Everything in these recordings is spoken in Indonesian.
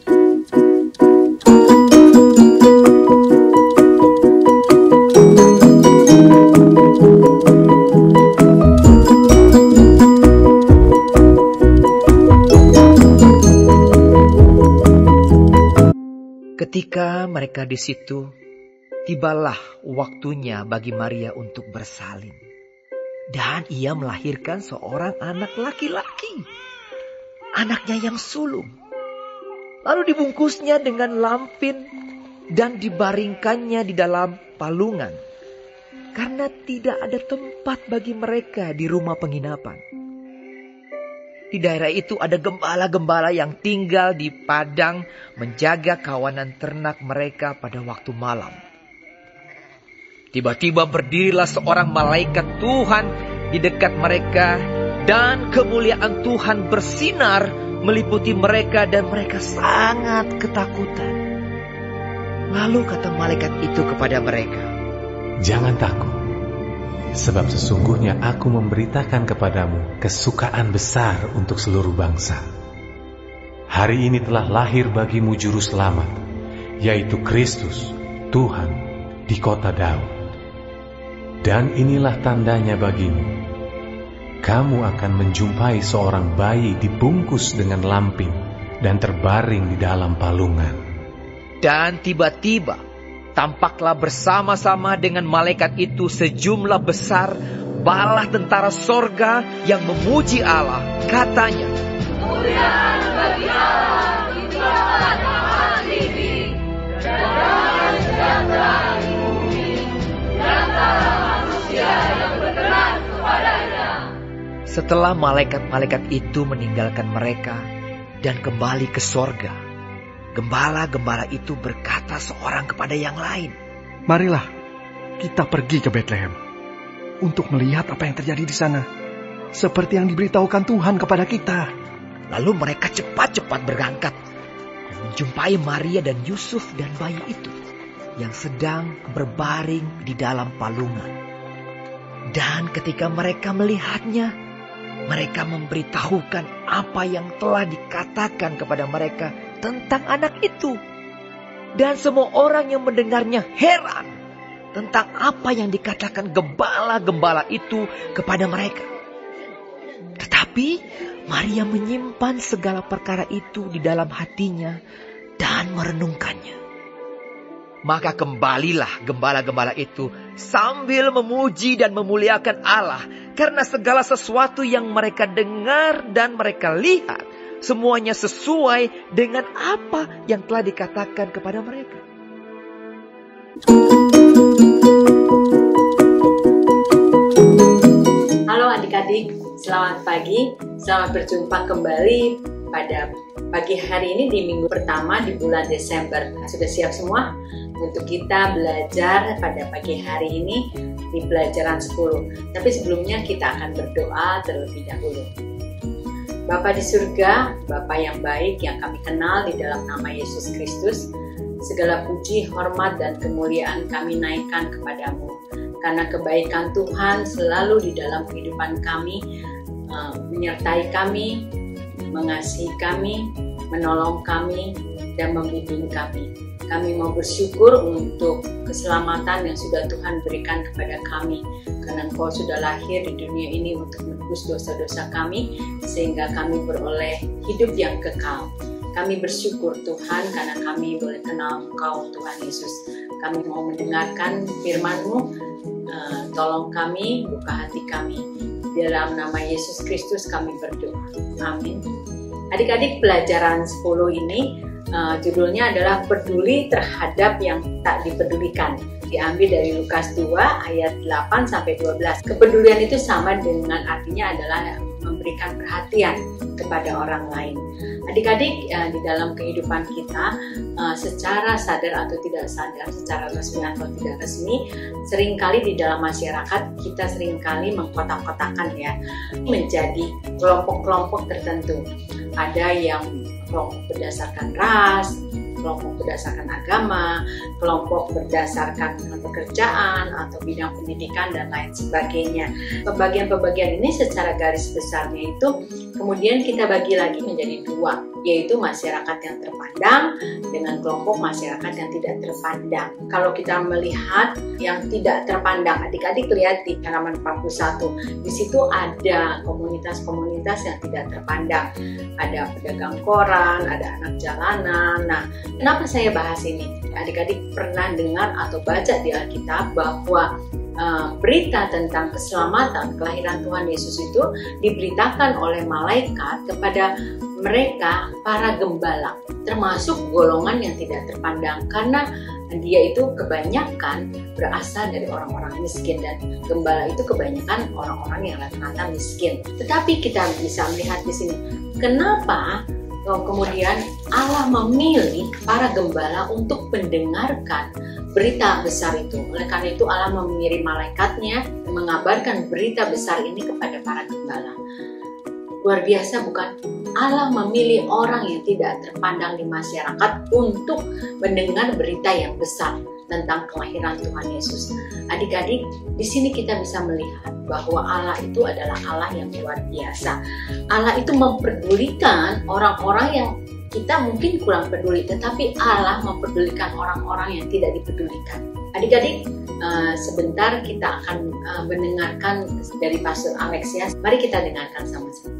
Ketika mereka di situ, tibalah waktunya bagi Maria untuk bersalin. Dan ia melahirkan seorang anak laki-laki, anaknya yang sulung. Lalu dibungkusnya dengan lampin dan dibaringkannya di dalam palungan, karena tidak ada tempat bagi mereka di rumah penginapan. Di daerah itu ada gembala-gembala yang tinggal di padang menjaga kawanan ternak mereka pada waktu malam. Tiba-tiba berdirilah seorang malaikat Tuhan di dekat mereka, dan kemuliaan Tuhan bersinar meliputi mereka dan mereka sangat ketakutan. Lalu kata malaikat itu kepada mereka, "Jangan takut, sebab sesungguhnya aku memberitakan kepadamu kesukaan besar untuk seluruh bangsa. Hari ini telah lahir bagimu juru selamat, yaitu Kristus, Tuhan, di kota Daud. Dan inilah tandanya bagimu. Kamu akan menjumpai seorang bayi dibungkus dengan lampin dan terbaring di dalam palungan." Dan tiba-tiba tampaklah bersama-sama dengan malaikat itu sejumlah besar bala tentara sorga yang memuji Allah. Katanya, "Kemuliaan bagi Allah di tempat tinggi, dan damai sejahtera di bumi, di antara manusia yang berkenan kepadanya." Setelah malaikat-malaikat itu meninggalkan mereka dan kembali ke sorga, gembala-gembala itu berkata seorang kepada yang lain, "Marilah kita pergi ke Betlehem untuk melihat apa yang terjadi di sana, seperti yang diberitahukan Tuhan kepada kita." Lalu mereka cepat-cepat berangkat dan menjumpai Maria dan Yusuf dan bayi itu yang sedang berbaring di dalam palungan. Dan ketika mereka melihatnya, mereka memberitahukan apa yang telah dikatakan kepada mereka tentang anak itu. Dan semua orang yang mendengarnya heran tentang apa yang dikatakan gembala-gembala itu kepada mereka. Tetapi Maria menyimpan segala perkara itu di dalam hatinya dan merenungkannya. Maka kembalilah gembala-gembala itu sambil memuji dan memuliakan Allah, karena segala sesuatu yang mereka dengar dan mereka lihat semuanya sesuai dengan apa yang telah dikatakan kepada mereka. Halo adik-adik, selamat pagi. Selamat berjumpa kembali pada pagi hari ini di minggu pertama di bulan Desember. Sudah siap semua untuk kita belajar pada pagi hari ini di pelajaran 10. Tapi sebelumnya kita akan berdoa terlebih dahulu. Bapa di surga, Bapa yang baik yang kami kenal di dalam nama Yesus Kristus, segala puji, hormat, dan kemuliaan kami naikkan kepadamu. Karena kebaikan Tuhan selalu di dalam kehidupan kami, menyertai kami, mengasihi kami, menolong kami, dan membimbing kami. Kami mau bersyukur untuk keselamatan yang sudah Tuhan berikan kepada kami. Karena Engkau sudah lahir di dunia ini untuk menebus dosa-dosa kami, sehingga kami beroleh hidup yang kekal. Kami bersyukur Tuhan karena kami boleh kenal Engkau, Tuhan Yesus. Kami mau mendengarkan firman-Mu, tolong kami, buka hati kami. Dalam nama Yesus Kristus kami berdoa. Amin. Adik-adik, pelajaran 10 ini judulnya adalah peduli terhadap yang tak dipedulikan. Diambil dari Lukas 2 ayat 8-12. Kepedulian itu sama dengan artinya adalah memberikan perhatian kepada orang lain. Adik-adik, di dalam kehidupan kita secara sadar atau tidak sadar, secara resmi atau tidak resmi, seringkali di dalam masyarakat kita seringkali mengkotak-kotakan ya menjadi kelompok-kelompok tertentu. Ada yang kelompok berdasarkan ras, kelompok berdasarkan agama, kelompok berdasarkan pekerjaan atau bidang pendidikan dan lain sebagainya. Pembagian-pembagian ini secara garis besarnya itu kemudian kita bagi lagi menjadi dua. yaitu masyarakat yang terpandang dengan kelompok masyarakat yang tidak terpandang. Kalau kita melihat yang tidak terpandang, adik-adik lihat di halaman 41, di situ ada komunitas-komunitas yang tidak terpandang. Ada pedagang koran, ada anak jalanan. Nah, kenapa saya bahas ini? Adik-adik pernah dengar atau baca di Alkitab bahwa berita tentang keselamatan kelahiran Tuhan Yesus itu diberitakan oleh malaikat kepada mereka para gembala, termasuk golongan yang tidak terpandang, karena dia itu kebanyakan berasal dari orang-orang miskin, dan gembala itu kebanyakan orang-orang yang rata-rata miskin. Tetapi kita bisa melihat di sini, kenapa kemudian Allah memilih para gembala untuk mendengarkan berita besar itu. Oleh karena itu Allah mengirim malaikatnya mengabarkan berita besar ini kepada para gembala. Luar biasa bukan? Allah memilih orang yang tidak terpandang di masyarakat untuk mendengar berita yang besar tentang kelahiran Tuhan Yesus. Adik-adik, di sini kita bisa melihat bahwa Allah itu adalah Allah yang luar biasa. Allah itu memperdulikan orang-orang yang kita mungkin kurang peduli, tetapi Allah mempedulikan orang-orang yang tidak dipedulikan. Adik-adik, sebentar kita akan mendengarkan dari Pastor Alexias. Mari kita dengarkan sama-sama.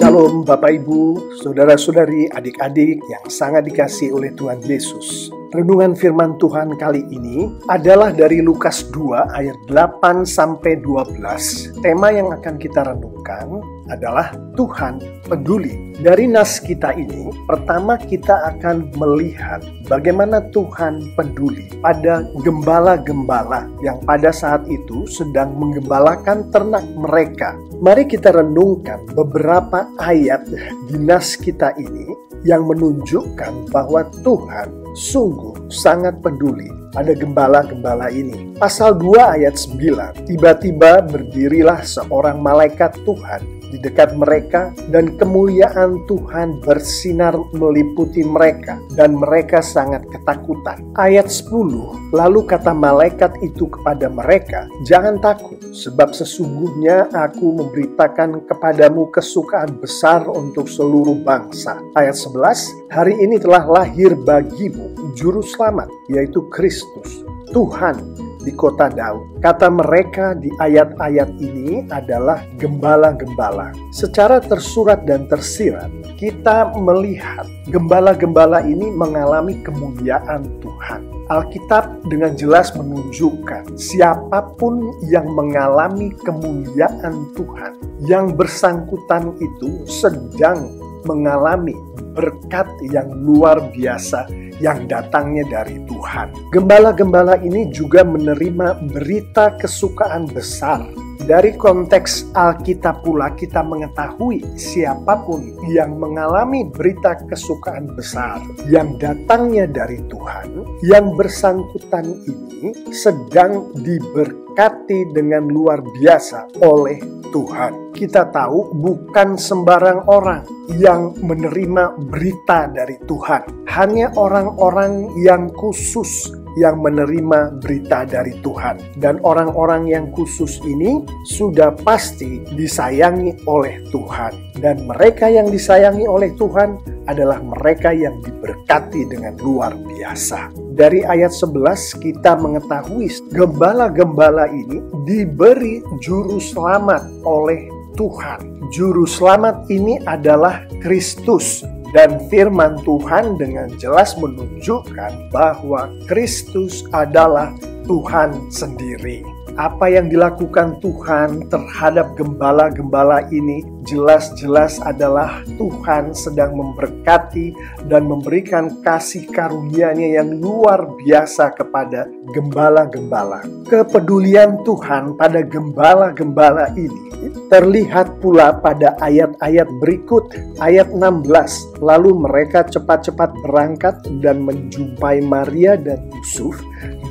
Shalom Bapak Ibu, Saudara-saudari, adik-adik yang sangat dikasihi oleh Tuhan Yesus. Renungan firman Tuhan kali ini adalah dari Lukas 2 ayat 8-12. Tema yang akan kita renungkan adalah Tuhan peduli. Dari nas kita ini, pertama kita akan melihat bagaimana Tuhan peduli pada gembala-gembala yang pada saat itu sedang menggembalakan ternak mereka. Mari kita renungkan beberapa ayat di nas kita ini yang menunjukkan bahwa Tuhan sungguh sangat peduli pada gembala-gembala ini. Pasal 2 ayat 9, tiba-tiba berdirilah seorang malaikat Tuhan di dekat mereka, dan kemuliaan Tuhan bersinar meliputi mereka, dan mereka sangat ketakutan. Ayat 10, lalu kata malaikat itu kepada mereka, jangan takut, sebab sesungguhnya aku memberitakan kepadamu kesukaan besar untuk seluruh bangsa. Ayat 11, hari ini telah lahir bagimu Juru Selamat, yaitu Kristus, Tuhan di kota Daud. Kata mereka di ayat-ayat ini adalah gembala-gembala. Secara tersurat dan tersirat, kita melihat gembala-gembala ini mengalami kemuliaan Tuhan. Alkitab dengan jelas menunjukkan siapapun yang mengalami kemuliaan Tuhan, yang bersangkutan itu sedang mengalami berkat yang luar biasa yang datangnya dari Tuhan. Gembala-gembala ini juga menerima berita kesukaan besar. Dari konteks Alkitab pula kita mengetahui siapapun yang mengalami berita kesukaan besar yang datangnya dari Tuhan, yang bersangkutan ini sedang diberkati dengan luar biasa oleh Tuhan. Kita tahu bukan sembarang orang yang menerima berita dari Tuhan. Hanya orang-orang yang khusus yang menerima berita dari Tuhan. Dan orang-orang yang khusus ini sudah pasti disayangi oleh Tuhan. Dan mereka yang disayangi oleh Tuhan adalah mereka yang diberkati dengan luar biasa. Dari ayat 11 kita mengetahui gembala-gembala ini diberi juru selamat oleh Tuhan. Juru selamat ini adalah Kristus. Dan firman Tuhan dengan jelas menunjukkan bahwa Kristus adalah Tuhan sendiri. Apa yang dilakukan Tuhan terhadap gembala-gembala ini jelas-jelas adalah Tuhan sedang memberkati dan memberikan kasih karunia-Nya yang luar biasa kepada gembala-gembala. Kepedulian Tuhan pada gembala-gembala ini terlihat pula pada ayat-ayat berikut. Ayat 16, lalu mereka cepat-cepat berangkat dan menjumpai Maria dan Yusuf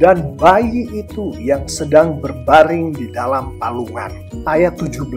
dan bayi itu yang sedang berbaring di dalam palungan. Ayat 17,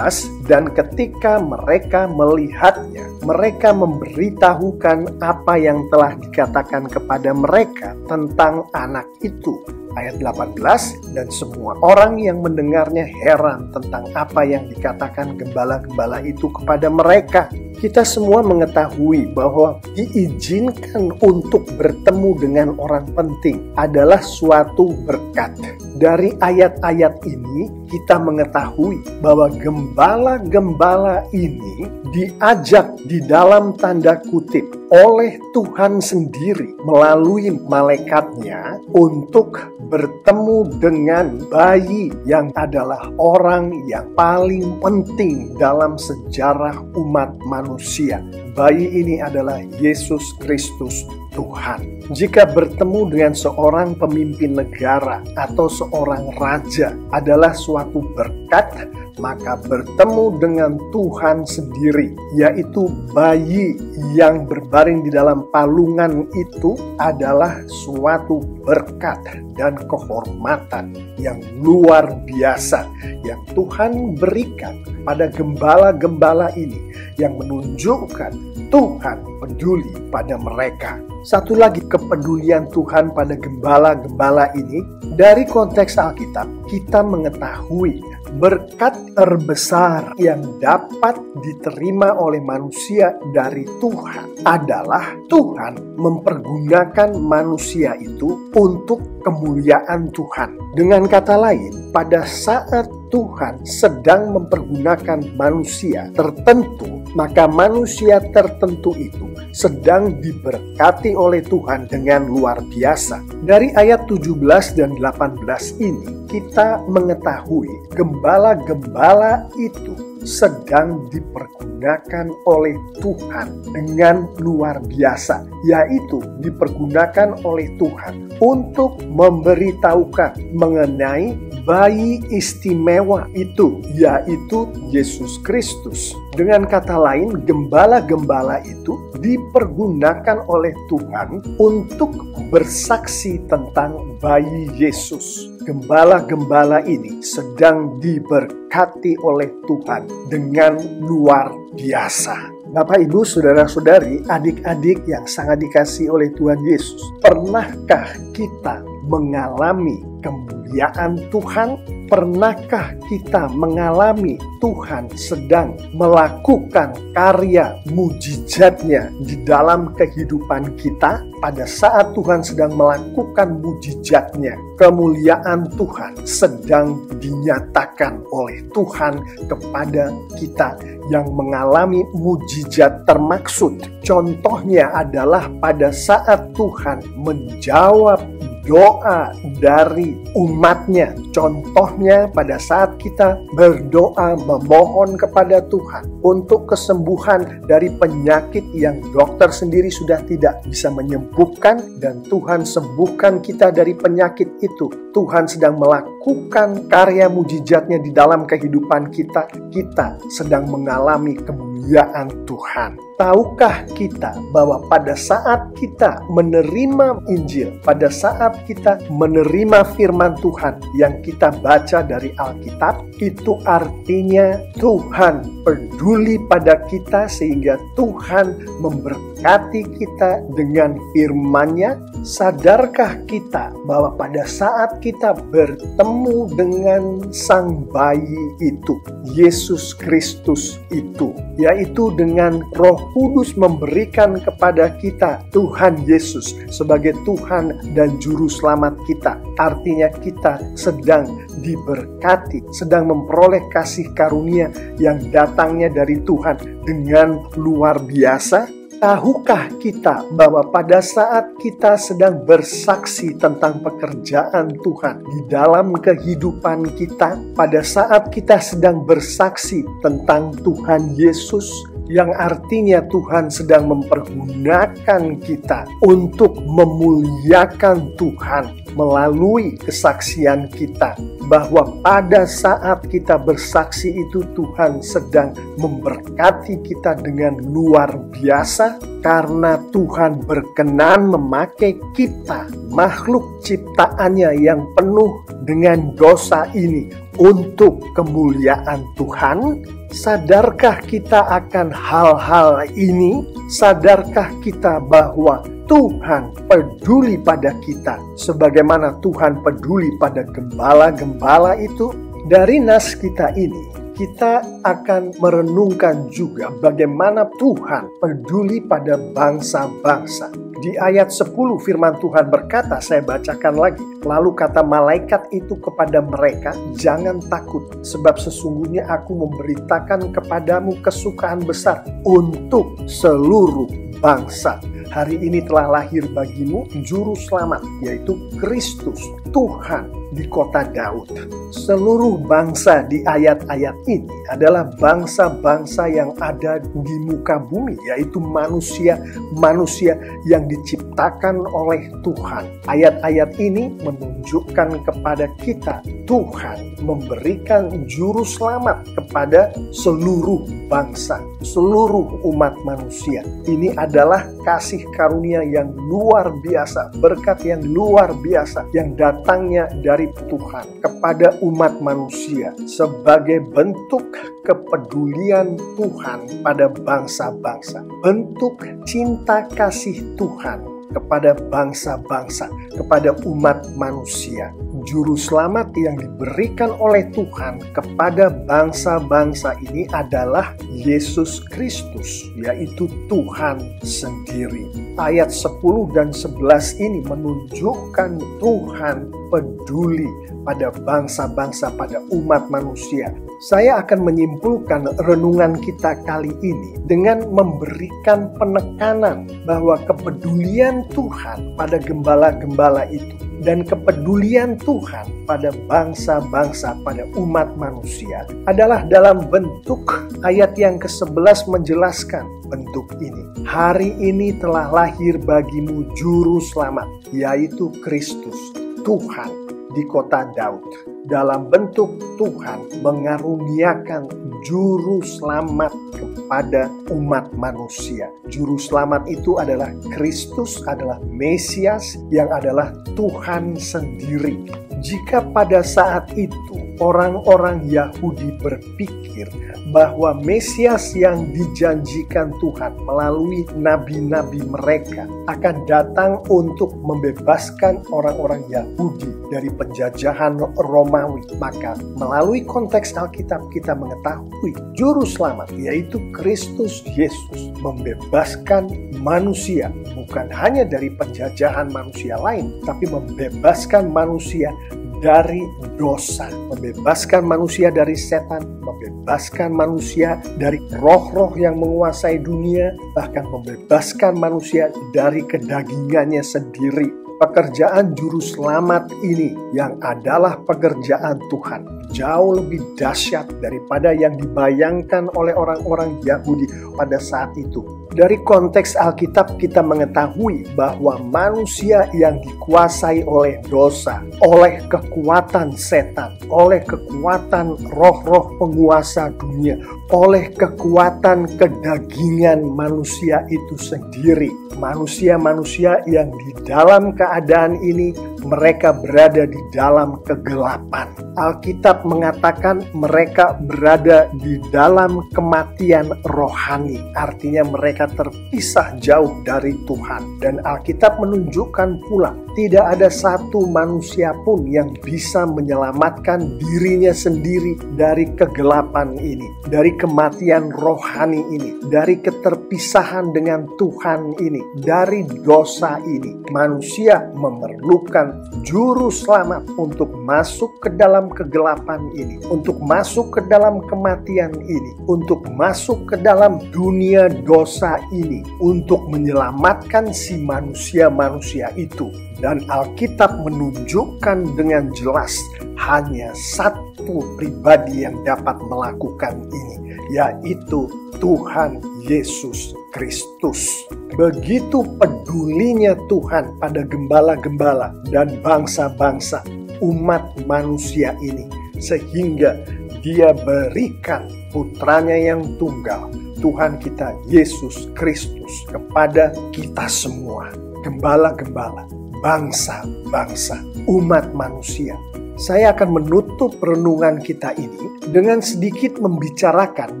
dan ketika mereka melihatnya, mereka memberitahukan apa yang telah dikatakan kepada mereka tentang anak itu. Ayat 18, dan semua orang yang mendengarnya heran tentang apa yang dikatakan gembala-gembala itu kepada mereka. Kita semua mengetahui bahwa diizinkan untuk bertemu dengan orang penting adalah suatu berkat. Dari ayat-ayat ini kita mengetahui bahwa gembala-gembala ini diajak di dalam tanda kutip oleh Tuhan sendiri melalui malaikatnya untuk bertemu dengan bayi yang adalah orang yang paling penting dalam sejarah umat manusia. Bayi ini adalah Yesus Kristus Tuhan. Jika bertemu dengan seorang pemimpin negara atau seorang raja adalah suatu berkat, maka bertemu dengan Tuhan sendiri, yaitu bayi yang berbaring di dalam palungan itu adalah suatu berkat dan kehormatan yang luar biasa yang Tuhan berikan pada gembala-gembala ini, yang menunjukkan Tuhan peduli pada mereka. Satu lagi kepedulian Tuhan pada gembala-gembala ini, dari konteks Alkitab kita mengetahui berkat terbesar yang dapat diterima oleh manusia dari Tuhan adalah Tuhan mempergunakan manusia itu untuk kemuliaan Tuhan. Dengan kata lain, pada saat Tuhan sedang mempergunakan manusia tertentu, maka manusia tertentu itu sedang diberkati oleh Tuhan dengan luar biasa. Dari ayat 17 dan 18 ini kita mengetahui gembala-gembala itu sedang dipergunakan oleh Tuhan dengan luar biasa, yaitu dipergunakan oleh Tuhan untuk memberitahukan mengenai bayi istimewa itu, yaitu Yesus Kristus. Dengan kata lain, gembala-gembala itu dipergunakan oleh Tuhan untuk bersaksi tentang bayi Yesus. Gembala-gembala ini sedang diberkati oleh Tuhan dengan luar biasa. Bapak, Ibu, saudara-saudari, adik-adik yang sangat dikasihi oleh Tuhan Yesus, pernahkah kita mengalami kemuliaan Tuhan? Pernahkah kita mengalami Tuhan sedang melakukan karya mujizatnya di dalam kehidupan kita? Pada saat Tuhan sedang melakukan mujizatnya, kemuliaan Tuhan sedang dinyatakan oleh Tuhan kepada kita yang mengalami mujizat termaksud. Contohnya adalah pada saat Tuhan menjawab doa dari umatnya. Contohnya pada saat kita berdoa memohon kepada Tuhan untuk kesembuhan dari penyakit yang dokter sendiri sudah tidak bisa menyembuhkan, dan Tuhan sembuhkan kita dari penyakit itu. Tuhan sedang melakukan karya mujizatnya di dalam kehidupan kita. Kita sedang mengalami kemuliaan Tuhan. Tahukah kita bahwa pada saat kita menerima Injil, pada saat kita menerima firman Tuhan yang kita baca dari Alkitab, itu artinya Tuhan peduli pada kita sehingga Tuhan memberkati kita dengan firman-Nya. Sadarkah kita bahwa pada saat kita bertemu dengan sang bayi itu, Yesus Kristus itu, yaitu dengan Roh Kudus memberikan kepada kita Tuhan Yesus sebagai Tuhan dan Juru Selamat kita. Artinya kita sedang diberkati, sedang memperoleh kasih karunia yang datangnya dari Tuhan dengan luar biasa. Tahukah kita bahwa pada saat kita sedang bersaksi tentang pekerjaan Tuhan di dalam kehidupan kita, pada saat kita sedang bersaksi tentang Tuhan Yesus, yang artinya Tuhan sedang mempergunakan kita untuk memuliakan Tuhan melalui kesaksian kita, bahwa pada saat kita bersaksi itu Tuhan sedang memberkati kita dengan luar biasa, karena Tuhan berkenan memakai kita makhluk ciptaannya yang penuh dengan dosa ini untuk kemuliaan Tuhan? Sadarkah kita akan hal-hal ini? Sadarkah kita bahwa Tuhan peduli pada kita sebagaimana Tuhan peduli pada gembala-gembala itu? Dari nas kita ini, kita akan merenungkan juga bagaimana Tuhan peduli pada bangsa-bangsa. Di ayat 10 firman Tuhan berkata, saya bacakan lagi. Lalu kata malaikat itu kepada mereka, jangan takut, sebab sesungguhnya aku memberitakan kepadamu kesukaan besar untuk seluruh bangsa. Hari ini telah lahir bagimu juru selamat, yaitu Kristus, Tuhan di kota Daud. Seluruh bangsa di ayat-ayat ini adalah bangsa-bangsa yang ada di muka bumi, yaitu manusia-manusia yang diciptakan oleh Tuhan. Ayat-ayat ini menunjukkan kepada kita Tuhan memberikan juru selamat kepada seluruh bangsa, seluruh umat manusia. Ini adalah kasih karunia yang luar biasa, berkat yang luar biasa yang datangnya dari Tuhan kepada umat manusia sebagai bentuk kepedulian Tuhan pada bangsa-bangsa, bentuk cinta kasih Tuhan kepada bangsa-bangsa, kepada umat manusia. Juru selamat yang diberikan oleh Tuhan kepada bangsa-bangsa ini adalah Yesus Kristus, yaitu Tuhan sendiri. Ayat 10 dan 11 ini menunjukkan Tuhan peduli pada bangsa-bangsa, pada umat manusia. Saya akan menyimpulkan renungan kita kali ini dengan memberikan penekanan bahwa kepedulian Tuhan pada gembala-gembala itu dan kepedulian Tuhan pada bangsa-bangsa, pada umat manusia adalah dalam bentuk ayat yang ke-11 menjelaskan bentuk ini. Hari ini telah lahir bagimu juru selamat, yaitu Kristus, Tuhan di kota Daud. Dalam bentuk Tuhan mengaruniakan juru selamat kepada umat manusia. Juru selamat itu adalah Kristus, adalah Mesias yang adalah Tuhan sendiri. Jika pada saat itu orang-orang Yahudi berpikir bahwa Mesias yang dijanjikan Tuhan melalui nabi-nabi mereka akan datang untuk membebaskan orang-orang Yahudi dari penjajahan Romawi, maka melalui konteks Alkitab kita mengetahui juru selamat yaitu Kristus Yesus membebaskan manusia bukan hanya dari penjajahan manusia lain, tapi membebaskan manusia dari dosa, membebaskan manusia dari setan, membebaskan manusia dari roh-roh yang menguasai dunia, bahkan membebaskan manusia dari kedagingannya sendiri. Pekerjaan juru selamat ini yang adalah pekerjaan Tuhan jauh lebih dahsyat daripada yang dibayangkan oleh orang-orang Yahudi pada saat itu. Dari konteks Alkitab kita mengetahui bahwa manusia yang dikuasai oleh dosa, oleh kekuatan setan, oleh kekuatan roh-roh penguasa dunia, oleh kekuatan kedagingan manusia itu sendiri. Manusia-manusia yang di dalam keadaan ini mereka berada di dalam kegelapan. Alkitab mengatakan mereka berada di dalam kematian rohani. Artinya mereka terpisah jauh dari Tuhan. Dan Alkitab menunjukkan pula tidak ada satu manusia pun yang bisa menyelamatkan dirinya sendiri dari kegelapan ini, dari kematian rohani ini, dari keterpisahan dengan Tuhan ini, dari dosa ini. Manusia memerlukan juru selamat untuk masuk ke dalam kegelapan ini, untuk masuk ke dalam kematian ini, untuk masuk ke dalam dunia dosa ini, untuk menyelamatkan si manusia-manusia itu. Dan Alkitab menunjukkan dengan jelas hanya satu pribadi yang dapat melakukan ini, yaitu Tuhan Yesus Kristus. Begitu pedulinya Tuhan pada gembala-gembala dan bangsa-bangsa umat manusia ini, sehingga Dia berikan putranya yang tunggal, Tuhan kita Yesus Kristus, kepada kita semua, gembala-gembala bangsa-bangsa, umat manusia. Saya akan menutup renungan kita ini dengan sedikit membicarakan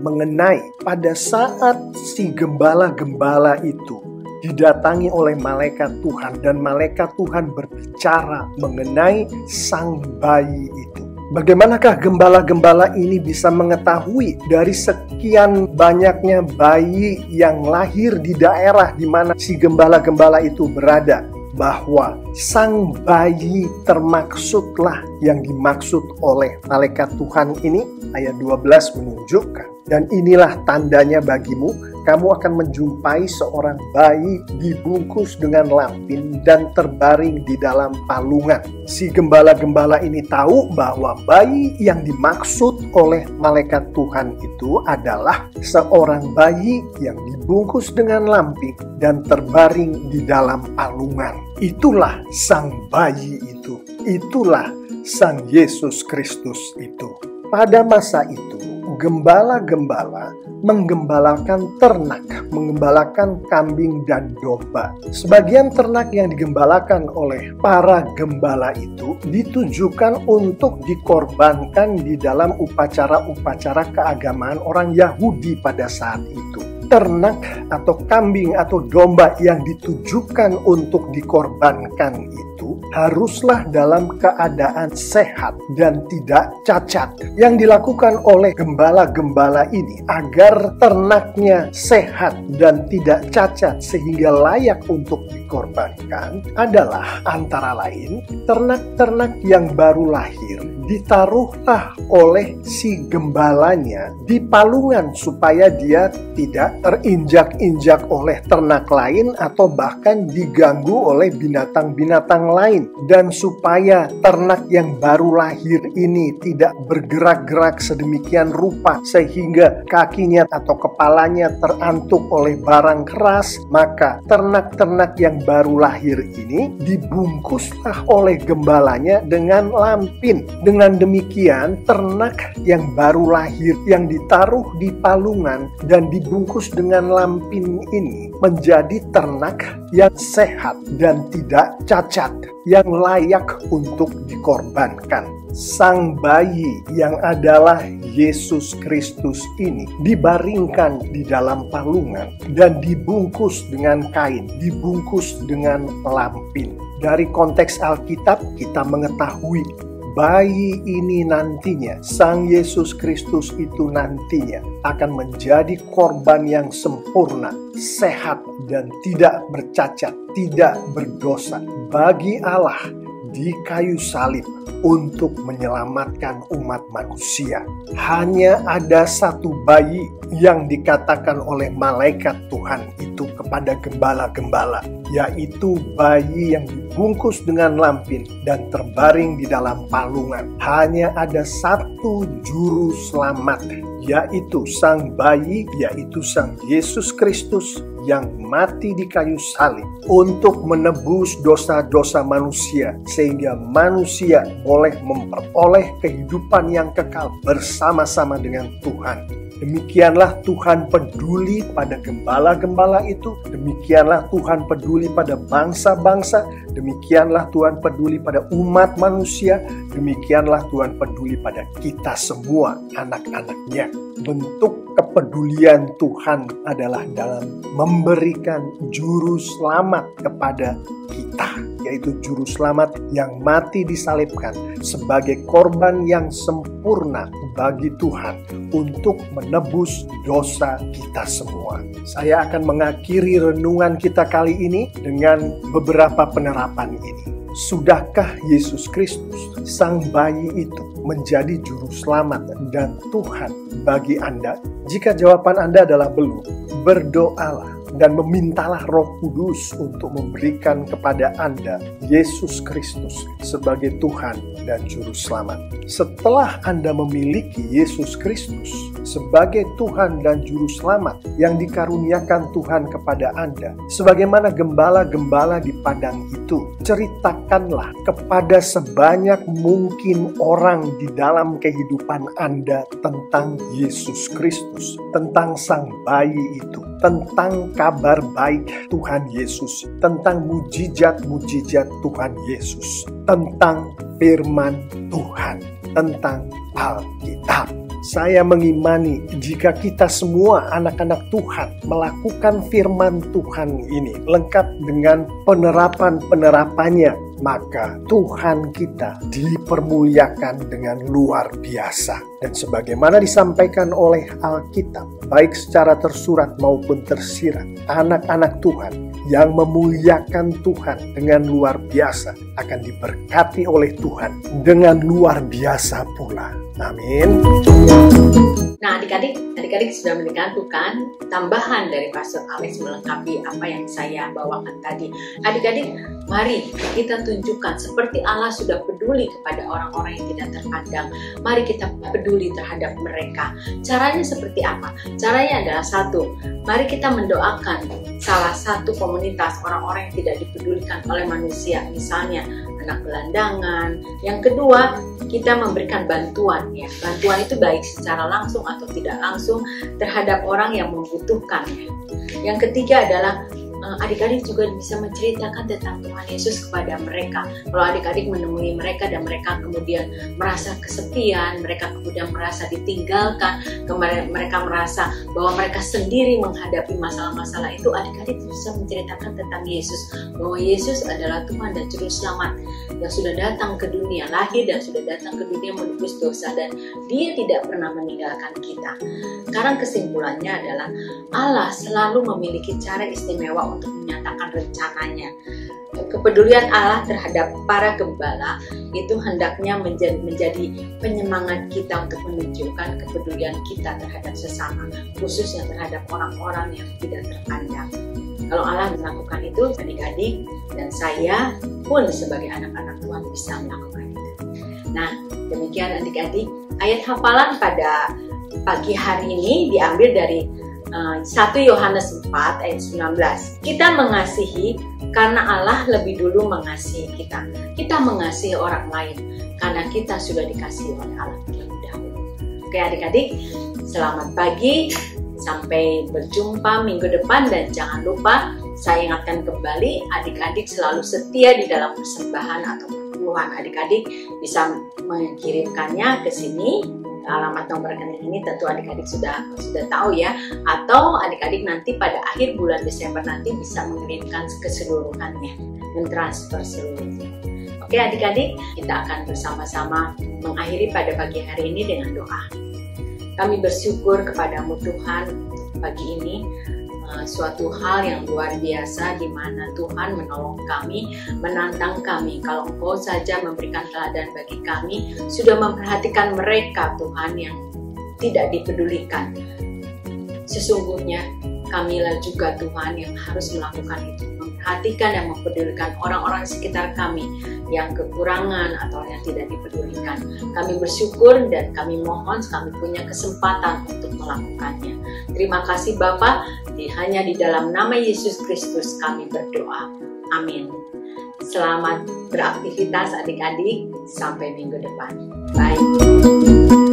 mengenai pada saat si gembala-gembala itu didatangi oleh malaikat Tuhan dan malaikat Tuhan berbicara mengenai sang bayi itu. Bagaimanakah gembala-gembala ini bisa mengetahui dari sekian banyaknya bayi yang lahir di daerah di mana si gembala-gembala itu berada, bahwa sang bayi termaksudlah yang dimaksud oleh malaikat Tuhan ini? Ayat 12 menunjukkan, dan inilah tandanya bagimu, kamu akan menjumpai seorang bayi dibungkus dengan lampin dan terbaring di dalam palungan. Si gembala-gembala ini tahu bahwa bayi yang dimaksud oleh malaikat Tuhan itu adalah seorang bayi yang dibungkus dengan lampin dan terbaring di dalam palungan. Itulah sang bayi itu. Itulah sang Yesus Kristus itu. Pada masa itu, gembala-gembala menggembalakan ternak, menggembalakan kambing dan domba. Sebagian ternak yang digembalakan oleh para gembala itu ditujukan untuk dikorbankan di dalam upacara-upacara keagamaan orang Yahudi pada saat itu. Ternak atau kambing atau domba yang ditujukan untuk dikorbankan itu haruslah dalam keadaan sehat dan tidak cacat. Yang dilakukan oleh gembala-gembala ini agar ternaknya sehat dan tidak cacat sehingga layak untuk dikorbankan adalah antara lain ternak-ternak yang baru lahir ditaruhlah oleh si gembalanya di palungan supaya dia tidak terinjak-injak oleh ternak lain atau bahkan diganggu oleh binatang-binatang lain, dan supaya ternak yang baru lahir ini tidak bergerak-gerak sedemikian rupa sehingga kakinya atau kepalanya terantuk oleh barang keras, maka ternak-ternak yang baru lahir ini dibungkuslah oleh gembalanya dengan lampin. Dengan demikian, ternak yang baru lahir yang ditaruh di palungan dan dibungkus dengan lampin ini menjadi ternak yang sehat dan tidak cacat, yang layak untuk dikorbankan. Sang bayi yang adalah Yesus Kristus ini dibaringkan di dalam palungan dan dibungkus dengan kain, dibungkus dengan lampin. Dari konteks Alkitab kita mengetahui bayi ini nantinya, Sang Yesus Kristus itu nantinya akan menjadi korban yang sempurna, sehat dan tidak bercacat, tidak berdosa bagi Allah di kayu salib untuk menyelamatkan umat manusia. Hanya ada satu bayi yang dikatakan oleh malaikat Tuhan itu kepada gembala-gembala, yaitu bayi yang dibungkus dengan lampin dan terbaring di dalam palungan. Hanya ada satu juru selamat, yaitu sang bayi, yaitu sang Yesus Kristus yang mati di kayu salib untuk menebus dosa-dosa manusia, sehingga manusia boleh memperoleh kehidupan yang kekal bersama-sama dengan Tuhan. Demikianlah Tuhan peduli pada gembala-gembala itu, demikianlah Tuhan peduli pada bangsa-bangsa, demikianlah Tuhan peduli pada umat manusia, demikianlah Tuhan peduli pada kita semua, anak-anaknya. Bentuk kepedulian Tuhan adalah dalam memberikan juru selamat kepada kita, yaitu juru selamat yang mati disalibkan sebagai korban yang sempurna bagi Tuhan untuk menebus dosa kita semua. Saya akan mengakhiri renungan kita kali ini dengan beberapa penerapan ini. Sudahkah Yesus Kristus, sang bayi itu, menjadi juru selamat dan Tuhan bagi Anda? Jika jawaban Anda adalah belum, berdoalah dan memintalah Roh Kudus untuk memberikan kepada Anda Yesus Kristus sebagai Tuhan dan Juru Selamat. Setelah Anda memiliki Yesus Kristus sebagai Tuhan dan Juru Selamat yang dikaruniakan Tuhan kepada Anda, sebagaimana gembala-gembala di padang itu, ceritakanlah kepada sebanyak mungkin orang di dalam kehidupan Anda tentang Yesus Kristus, tentang sang bayi itu. tentang kabar baik Tuhan Yesus, tentang mujizat-mujizat Tuhan Yesus, tentang firman Tuhan, tentang Alkitab. Saya mengimani jika kita semua anak-anak Tuhan melakukan firman Tuhan ini lengkap dengan penerapan-penerapannya, maka Tuhan kita dipermuliakan dengan luar biasa. Dan sebagaimana disampaikan oleh Alkitab, baik secara tersurat maupun tersirat, anak-anak Tuhan yang memuliakan Tuhan dengan luar biasa akan diberkati oleh Tuhan dengan luar biasa pula. Amin. Nah, adik-adik sudah mendengarkan tambahan dari Pastor Alex melengkapi apa yang saya bawakan tadi. Adik-adik, mari kita tunjukkan seperti Allah sudah peduli kepada orang-orang yang tidak terpandang. Mari kita peduli terhadap mereka. Caranya seperti apa? Caranya adalah satu, mari kita mendoakan salah satu komunitas orang-orang yang tidak dipedulikan oleh manusia, misalnya anak gelandangan. Yang kedua, kita memberikan bantuan, ya. Bantuan itu baik secara langsung atau tidak langsung terhadap orang yang membutuhkan. Yang ketiga adalah adik-adik juga bisa menceritakan tentang Tuhan Yesus kepada mereka. Kalau adik-adik menemui mereka dan mereka kemudian merasa kesepian, mereka kemudian merasa ditinggalkan, mereka merasa bahwa mereka sendiri menghadapi masalah-masalah itu, adik-adik bisa menceritakan tentang Yesus, bahwa Yesus adalah Tuhan dan Juru Selamat yang sudah datang ke dunia, lahir dan sudah datang ke dunia menebus dosa, dan Dia tidak pernah meninggalkan kita. Sekarang kesimpulannya adalah Allah selalu memiliki cara istimewa untuk menyatakan rencananya. Kepedulian Allah terhadap para gembala itu hendaknya menjadi penyemangat kita untuk menunjukkan kepedulian kita terhadap sesama, khususnya terhadap orang-orang yang tidak terpandang. Kalau Allah melakukan itu, adik-adik dan saya pun sebagai anak-anak Tuhan bisa melakukan itu. Nah, demikian adik-adik, ayat hafalan pada pagi hari ini diambil dari 1 Yohanes 4 ayat 19. Kita mengasihi karena Allah lebih dulu mengasihi kita. Kita mengasihi orang lain karena kita sudah dikasihi oleh Allah terlebih dahulu. Oke adik-adik, selamat pagi. Sampai berjumpa minggu depan, dan jangan lupa saya ingatkan kembali, adik-adik selalu setia di dalam persembahan atau perpuluhan. Adik-adik bisa mengirimkannya ke sini. Alamat nomor rekening ini tentu adik-adik sudah tahu ya, atau adik-adik nanti pada akhir bulan Desember nanti bisa mengirimkan keseluruhannya, mentransfer seluruhnya. Oke adik-adik, kita akan bersama-sama mengakhiri pada pagi hari ini dengan doa. Kami bersyukur kepadamu Tuhan pagi ini, suatu hal yang luar biasa di mana Tuhan menolong kami, menantang kami. Kalau Engkau saja memberikan teladan bagi kami, sudah memperhatikan mereka Tuhan yang tidak dipedulikan. Sesungguhnya kamilah juga Tuhan yang harus melakukan itu, memperhatikan dan mempedulikan orang-orang di sekitar kami yang kekurangan atau yang tidak dipedulikan. Kami bersyukur dan kami mohon kami punya kesempatan untuk melakukannya. Terima kasih Bapa, hanya di dalam nama Yesus Kristus kami berdoa. Amin. Selamat beraktivitas adik-adik, sampai minggu depan. Bye.